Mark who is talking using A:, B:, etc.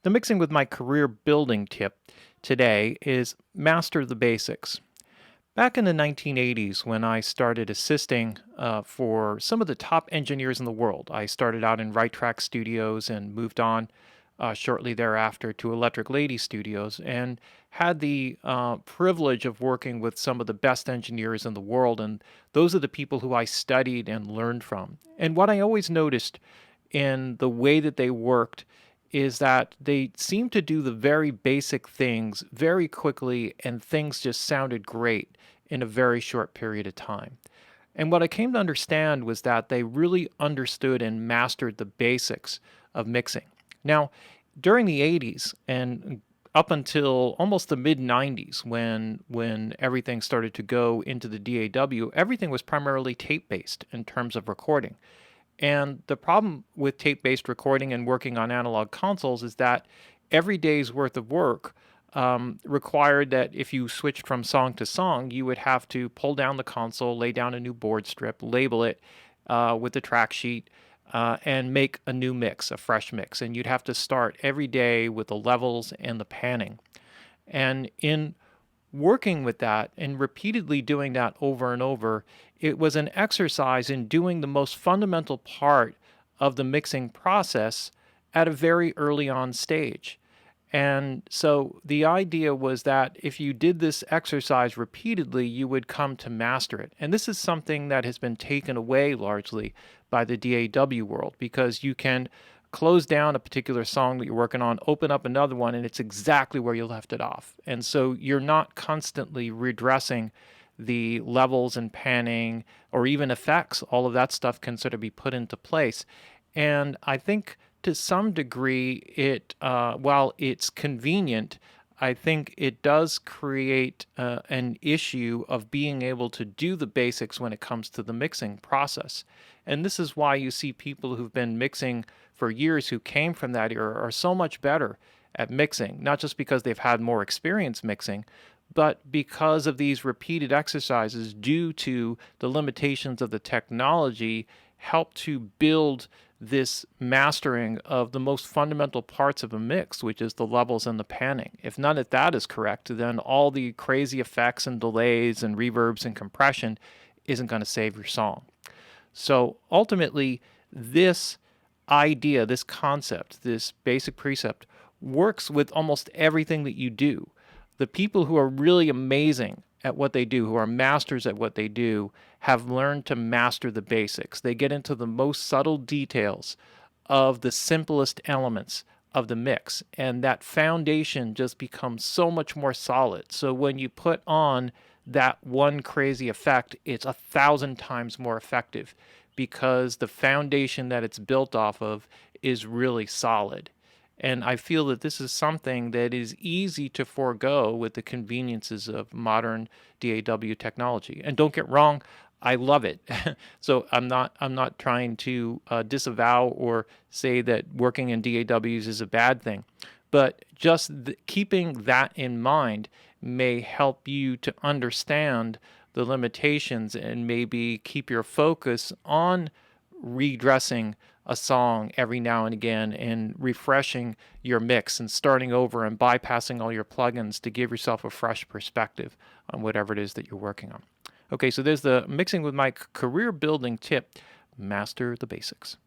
A: The mixing with my career building tip today is master the basics. Back in the 1980s, when I started assisting for some of the top engineers in the world, I started out in Right Track Studios and moved on shortly thereafter to Electric Lady Studios and had the privilege of working with some of the best engineers in the world. And those are the people who I studied and learned from. And what I always noticed in the way that they worked is that they seemed to do the very basic things very quickly, and things just sounded great in a very short period of time. And what I came to understand was that they really understood and mastered the basics of mixing. Now, during the 80s and up until almost the mid 90s, when everything started to go into the DAW, everything was primarily tape based in terms of recording. And the problem with tape based recording and working on analog consoles is that every day's worth of work required that if you switched from song to song, you would have to pull down the console, lay down a new board strip, label it with the track sheet, and make a new mix, a fresh mix. And you'd have to start every day with the levels and the panning. And in working with that and repeatedly doing that over and over, it was an exercise in doing the most fundamental part of the mixing process at a very early on stage. And so the idea was that if you did this exercise repeatedly, you would come to master it. And this is something that has been taken away largely by the DAW world, because you can close down a particular song that you're working on, open up another one, and it's exactly where you left it off. And so you're not constantly redressing the levels and panning or even effects. All of that stuff can sort of be put into place. And I think to some degree, while it's convenient, I think it does create an issue of being able to do the basics when it comes to the mixing process. And this is why you see people who've been mixing for years who came from that era are so much better at mixing, not just because they've had more experience mixing, but because of these repeated exercises due to the limitations of the technology, help to build this mastering of the most fundamental parts of a mix, which is the levels and the panning. If none of that is correct, then all the crazy effects and delays and reverbs and compression isn't going to save your song. So ultimately, this idea, this concept, this basic precept works with almost everything that you do. The people who are really amazing at what they do, who are masters at what they do, have learned to master the basics. They get into the most subtle details of the simplest elements of the mix, and that foundation just becomes so much more solid. So when you put on that one crazy effect, it's 1,000 times more effective because the foundation that it's built off of is really solid. And I feel that this is something that is easy to forego with the conveniences of modern DAW technology. And don't get wrong, I love it. So I'm not trying to disavow or say that working in DAWs is a bad thing, but just keeping that in mind may help you to understand the limitations and maybe keep your focus on redressing a song every now and again and refreshing your mix and starting over and bypassing all your plugins to give yourself a fresh perspective on whatever it is that you're working on. Okay, so there's the mixing with my career building tip: master the basics.